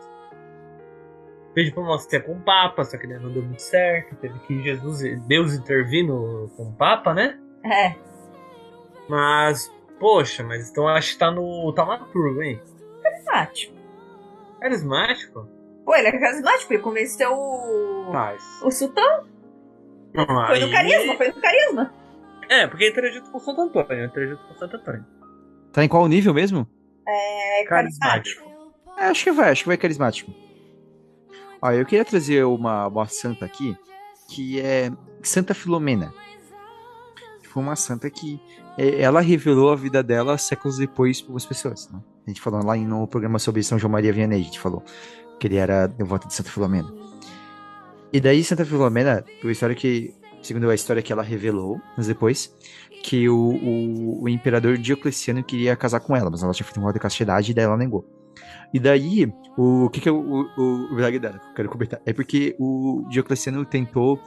fez diplomacia com o Papa, só que não deu muito certo. Teve que Deus intervir com o Papa, né? É. Mas, poxa, então acho que tá no taumaturgo, hein? Carismático? Pô, ele é carismático, ele convenceu o sultão. Foi no carisma. Porque ele trejeito com Santo Antônio. Tá em qual nível mesmo? Carismático. Acho que vai carismático. Ó, eu queria trazer uma santa aqui, que é Santa Filomena. Foi uma santa que ela revelou a vida dela séculos depois para algumas pessoas, né? A gente falou lá no programa sobre São João Maria Vianney, a gente falou que ele era devoto de Santa Filomena. E daí Santa Filomena, segundo a história que ela revelou, anos depois, que o imperador Diocleciano queria casar com ela, mas ela tinha feito um voto de castidade e daí ela negou. E daí, o que é o milagre dela? Que eu quero comentar. É porque o Diocleciano tentou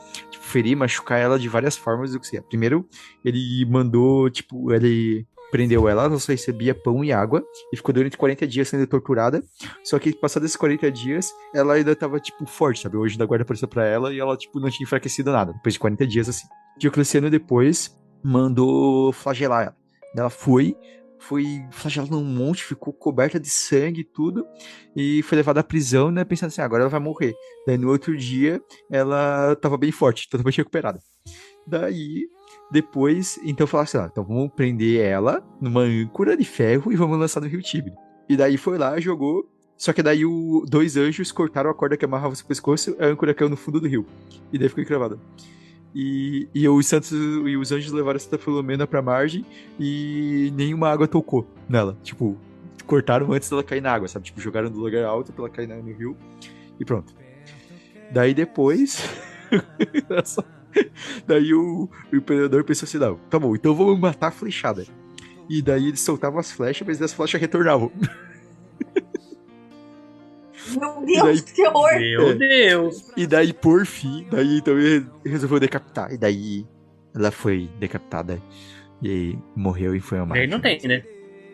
ferir, machucar ela de várias formas do que seria. Primeiro, ele ele prendeu ela só recebia pão e água, e ficou durante 40 dias sendo torturada. Só que, passados esses 40 dias, ela ainda tava, forte, sabe? O anjo da guarda apareceu pra ela e ela, não tinha enfraquecido nada. Depois de 40 dias, assim. Diocleciano depois mandou flagelar ela. Ela foi flagelada num monte, ficou coberta de sangue e tudo, e foi levada à prisão, né, pensando assim, agora ela vai morrer. Daí no outro dia, ela tava bem forte, totalmente recuperada. Daí, depois, então falaram assim, então vamos prender ela numa âncora de ferro e vamos lançar no Rio Tibre. E daí foi lá, jogou, só que daí 2 anjos cortaram a corda que amarrava o seu pescoço, a âncora caiu no fundo do rio. E daí ficou encravada. E os anjos levaram Santa Filomena pra margem e nenhuma água tocou nela. Tipo, cortaram antes dela cair na água, sabe? Tipo, jogaram do lugar alto pra ela cair no rio e pronto. Daí depois. Daí o imperador pensou assim: não, tá bom, então vamos matar a flechada. E daí eles soltavam as flechas, mas as flechas retornavam. Meu E Deus, daí- que horror! Meu Deus! E daí, por fim, daí então ele resolveu decapitar. E daí ela foi decapitada. E aí morreu e foi uma Daí não tem, né?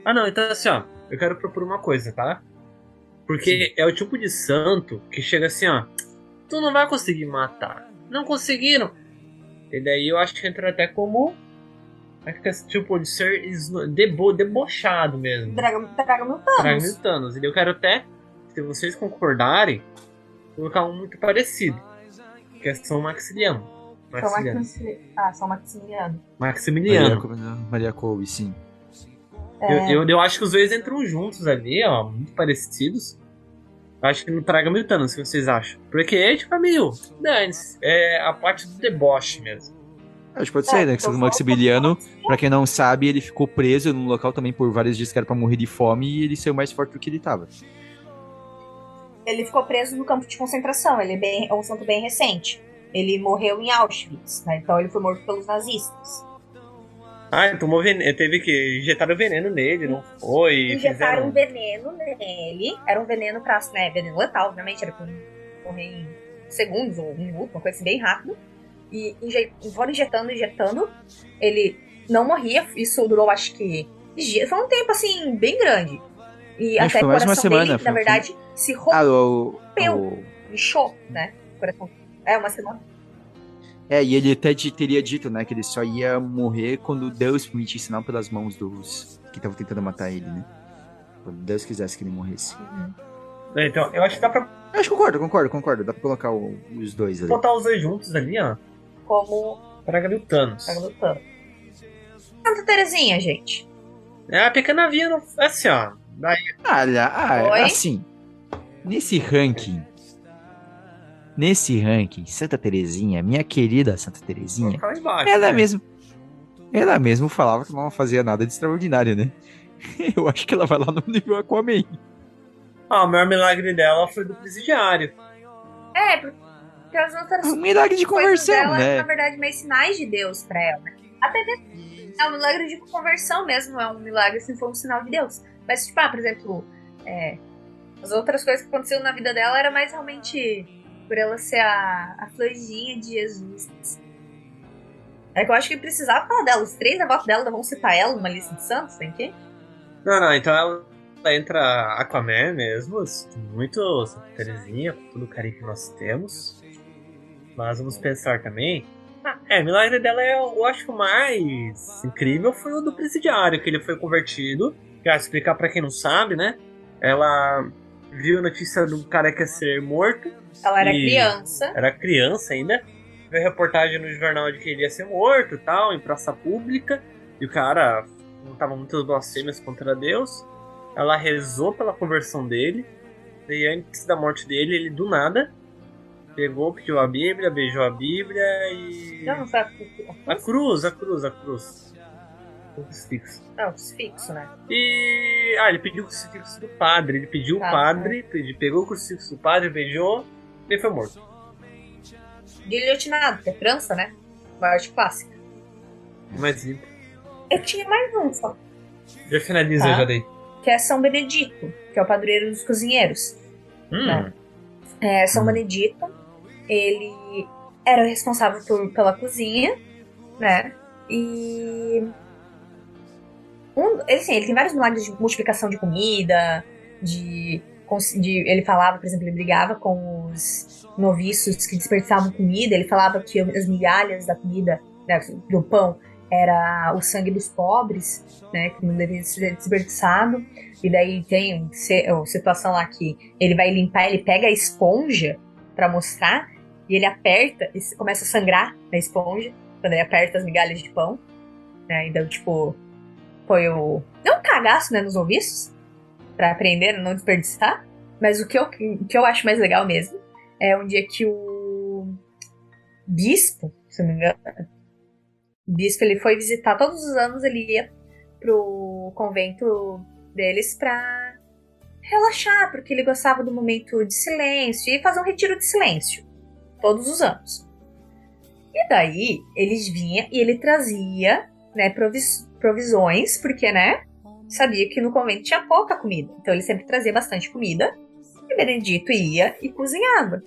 Ah, não, então assim, ó. Eu quero propor uma coisa, tá? Porque é o tipo de santo que chega assim, ó. Tu não vai conseguir matar. Não conseguiram. E daí eu acho que entra até como... esse tipo de ser debochado mesmo. Traga meu Thanos. Fragmentanos. E daí eu quero até, se vocês concordarem, colocar um muito parecido. Que é São Maximiliano. São Maximiliano. Maximiliano. Maria Couve, sim. Eu acho que os dois entram juntos ali, ó, muito parecidos. Acho que no Traga Miltano, se vocês acham. Porque é tipo meio. Dane-se. É a parte do deboche mesmo. Acho que pode ser, né? Que o Maximiliano, pra quem não sabe, ele ficou preso num local também por vários dias que era pra morrer de fome e ele saiu mais forte do que ele tava. Ele ficou preso no campo de concentração. Ele é um santo bem recente. Ele morreu em Auschwitz, né? Então ele foi morto pelos nazistas. Ah, ele tomou veneno. Teve que injetar o veneno nele, não foi? Injetaram veneno nele. Era um veneno pra, né? Veneno letal, obviamente. Era pra morrer em segundos ou um minuto, uma coisa assim, bem rápido. E foram injetando. Ele não morria. Isso durou, acho que... Foi um tempo, assim, bem grande. E Acho até que o foi mais coração uma semana, dele, foi na um verdade, se Ah, rompeu. Inchou, né? O coração. É, uma semana. E ele até teria dito, né, que ele só ia morrer quando Deus permitisse, não pelas mãos dos que estavam tentando matar ele, né? Quando Deus quisesse que ele morresse. Então, eu acho que dá pra Acho que concordo. Dá pra colocar os dois ali. botar os dois juntos ali, ó. Como Traga Miltanos. tá lutando. Santa Terezinha, gente. É a pequena via, no... assim, ó. Daí, Oi? assim, nesse ranking, Santa Terezinha, minha querida Santa vou Terezinha, ficar lá embaixo. ela mesmo falava que não fazia nada de extraordinário, né? Eu acho que ela vai lá no nível Aquaman. Ah, o maior milagre dela foi do presidiário. É, porque as outras Um milagre de coisas conversão, dela, né? na verdade, mais sinais de Deus pra ela. Até é um milagre de conversão mesmo, não é um milagre assim, foi um sinal de Deus. Mas, tipo, por exemplo, as outras coisas que aconteceram na vida dela era mais realmente por ela ser a florzinha de Jesus. É que eu acho que precisava falar dela. Os 3 devotos dela vão citar ela numa lista de santos, tem que? Não, então ela entra Aquaman mesmo, muito Santa Terezinha, com todo o carinho que nós temos. Mas vamos pensar também. O milagre dela eu acho que o mais incrível foi o do presidiário, que ele foi convertido. Já explicar pra quem não sabe, né? Ela viu a notícia de um cara que ia ser morto. Ela era E criança. Era criança ainda. Viu a reportagem no jornal de que ele ia ser morto e tal, em praça pública. E o cara tava muitas blasfêmias contra Deus. Ela rezou pela conversão dele. E antes da morte dele, ele do nada pegou, pediu a Bíblia, beijou a Bíblia e... Não foi A cruz. O crucifixo. Não, crucifixo, né? E... ele pediu o crucifixo do padre. Ele pediu o padre, pegou o crucifixo do padre, beijou e foi morto. Guilhotinado, que é França, né? Morte clássica. Mas limpo. Eu tinha mais um só. Já finaliza, Tá. já dei. Que é São Benedito, que é o padroeiro dos cozinheiros. São Benedito, ele era o responsável pela cozinha, né? E ele tem vários milagres de multiplicação de comida, ele falava, por exemplo, ele brigava com os noviços que desperdiçavam comida, ele falava que as migalhas da comida, né, do pão, era o sangue dos pobres, né, que não devia ser desperdiçado. E daí tem a situação lá que ele vai limpar, ele pega a esponja pra mostrar, e ele aperta e começa a sangrar na esponja, quando ele aperta as migalhas de pão. Né, então, tipo, foi não um cagaço, né, nos noviços, pra aprender a não desperdiçar, mas o que eu acho mais legal mesmo é um dia que o bispo se não me engano. O bispo, ele foi visitar todos os anos, ele ia pro convento deles pra relaxar, porque ele gostava do momento de silêncio e fazer um retiro de silêncio todos os anos. E daí eles vinha e ele trazia, né, provisões, porque, né, sabia que no convento tinha pouca comida, então ele sempre trazia bastante comida e Benedito ia e cozinhava.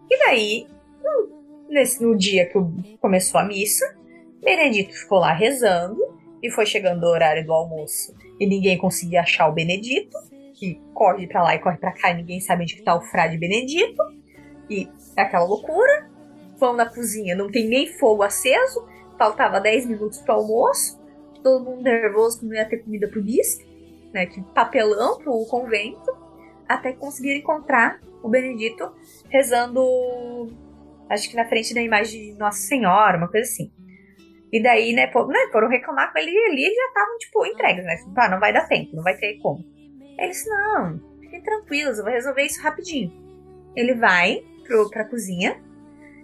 E daí, no dia que começou a missa, Benedito ficou lá rezando e foi chegando o horário do almoço e ninguém conseguia achar o Benedito, que corre pra lá e corre pra cá e ninguém sabe onde que tá o frade Benedito, e é aquela loucura. Vão na cozinha, não tem nem fogo aceso, faltava 10 minutos pro almoço, todo mundo nervoso que não ia ter comida pro bispo, né, que papelão pro convento, até conseguir encontrar o Benedito rezando, acho que na frente da imagem de Nossa Senhora, uma coisa assim. E daí, né, foram reclamar com ele e ali eles já estavam, tipo, entregues, né? Tipo, não vai dar tempo, não vai ter como. Aí ele disse, não, fiquem tranquilos, eu vou resolver isso rapidinho. Ele vai pra cozinha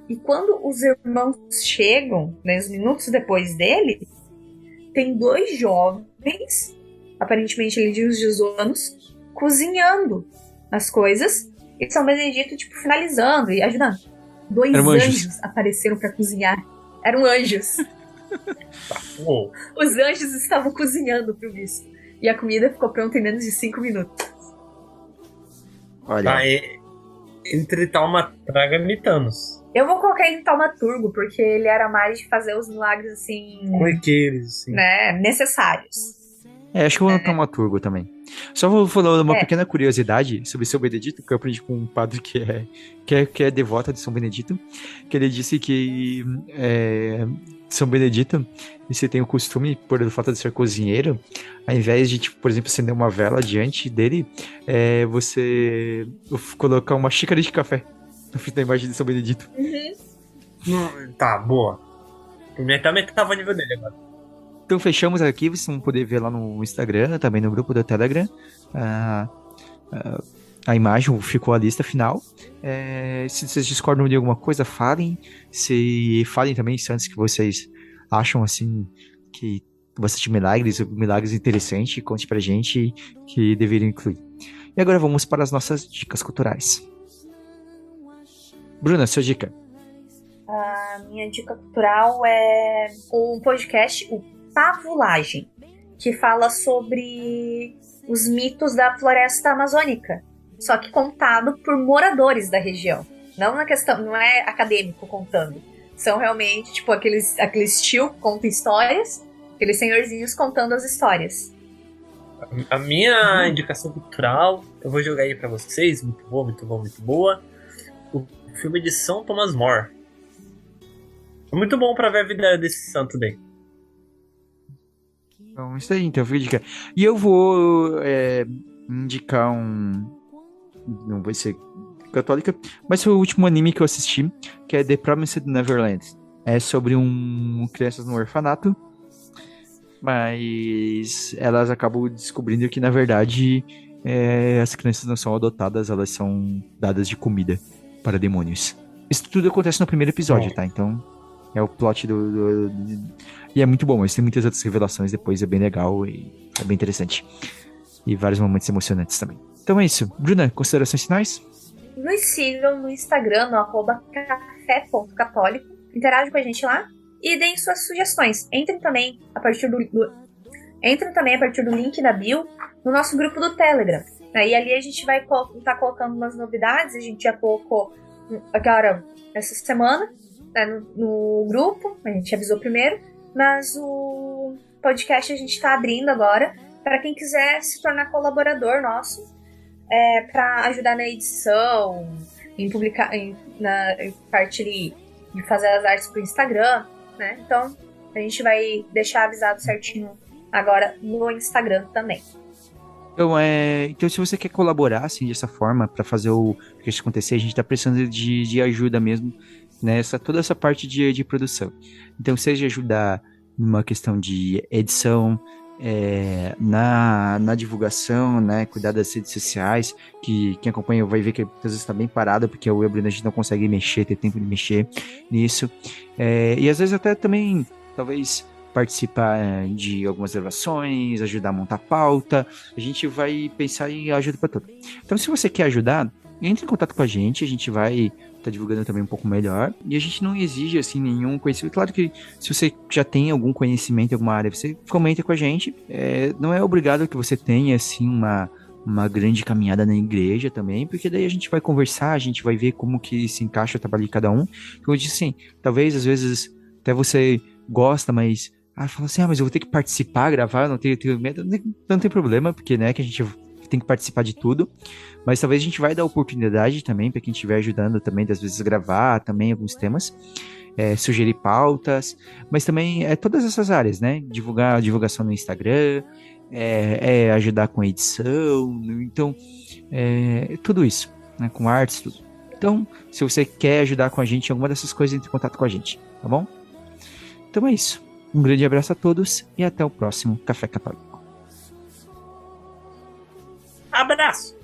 e quando os irmãos chegam, né, uns minutos depois dele, tem 2 jovens, aparentemente ali de uns 18 anos, cozinhando as coisas e São Benedito, tipo, finalizando e ajudando. 2 anjos apareceram pra cozinhar. Eram anjos. Os anjos estavam cozinhando pro bispo. E a comida ficou pronta em menos de 5 minutos. Olha. Entre Taumaturgo e Thanos. Eu vou colocar ele em Taumaturgo, porque ele era mais de fazer os milagres assim. Corriqueiros, assim. Né? Necessários. Acho que eu vou no Taumaturgo também. Só vou falar uma pequena curiosidade sobre São Benedito, que eu aprendi com um padre que é devoto de São Benedito, que ele disse que São Benedito, você tem o costume, por o fato de ser cozinheiro, ao invés de, tipo, por exemplo, acender uma vela diante dele, você colocar uma xícara de café na frente da imagem de São Benedito. Tá, boa. Eu também tava nível dele agora. Então fechamos aqui, vocês vão poder ver lá no Instagram, também no grupo do Telegram, a imagem, ficou a lista final. Se vocês discordam de alguma coisa, falem. Falem também antes que vocês acham assim que bastante milagres interessantes, conte pra gente que deveriam incluir. E agora vamos para as nossas dicas culturais. Bruna, sua dica. A minha dica cultural é um podcast, o Pavulagem, que fala sobre os mitos da floresta amazônica, só que contado por moradores da região. Não é acadêmico contando. São realmente, tipo, aqueles tio que contam histórias, aqueles senhorzinhos contando as histórias. A minha indicação cultural, eu vou jogar aí pra vocês, muito boa, muito boa, muito boa. O filme de São Thomas More. É muito bom pra ver a vida desse santo daí. Então, isso aí, então, fica a dica. E eu vou indicar não vai ser católica, mas foi o último anime que eu assisti, que é The Promised Neverland. É sobre crianças no orfanato, mas elas acabam descobrindo que, na verdade, as crianças não são adotadas, elas são dadas de comida para demônios. Isso tudo acontece no primeiro episódio, tá? Então, é o plot E é muito bom, mas tem muitas outras revelações depois, é bem legal e é bem interessante. E vários momentos emocionantes também. Então é isso. Bruna, considerações finais? Nos sigam no Instagram, no @café.católico. Interajam com a gente lá e deem suas sugestões. Entrem também a partir do link da bio no nosso grupo do Telegram. E ali a gente vai estar colocando umas novidades. A gente já colocou agora essa semana, né, no grupo. A gente avisou primeiro. Mas o podcast a gente está abrindo agora para quem quiser se tornar colaborador nosso, para ajudar na edição, em publicar, na parte de fazer as artes para o Instagram, né? Então a gente vai deixar avisado certinho agora no Instagram também. Então, se você quer colaborar assim, dessa forma para fazer o podcast acontecer, a gente está precisando de ajuda mesmo toda essa parte de produção. Então, seja ajudar numa questão de edição, na divulgação, né, cuidar das redes sociais, que quem acompanha vai ver que às vezes está bem parado, porque eu e a Bruna a gente não consegue mexer, ter tempo de mexer nisso, e às vezes até também, talvez, participar de algumas gravações, ajudar a montar pauta, a gente vai pensar em ajuda para tudo. Então, se você quer ajudar, entre em contato com a gente vai estar divulgando também um pouco melhor, e a gente não exige, assim, nenhum conhecimento. Claro que se você já tem algum conhecimento em alguma área, você comenta com a gente, não é obrigado que você tenha, assim, uma grande caminhada na igreja também, porque daí a gente vai conversar, a gente vai ver como que se encaixa o trabalho de cada um. Como eu disse assim, talvez às vezes até você gosta, mas fala assim, mas eu vou ter que participar, gravar, não tenho medo, não tem problema, porque né, que a gente tem que participar de tudo, mas talvez a gente vai dar oportunidade também para quem estiver ajudando também, às vezes gravar também alguns temas, sugerir pautas, mas também todas essas áreas, né? Divulgação no Instagram, ajudar com a edição, então tudo isso, né? Com artes, tudo. Então, se você quer ajudar com a gente em alguma dessas coisas, entre em contato com a gente, tá bom? Então é isso. Um grande abraço a todos e até o próximo Café Católico. Abraço!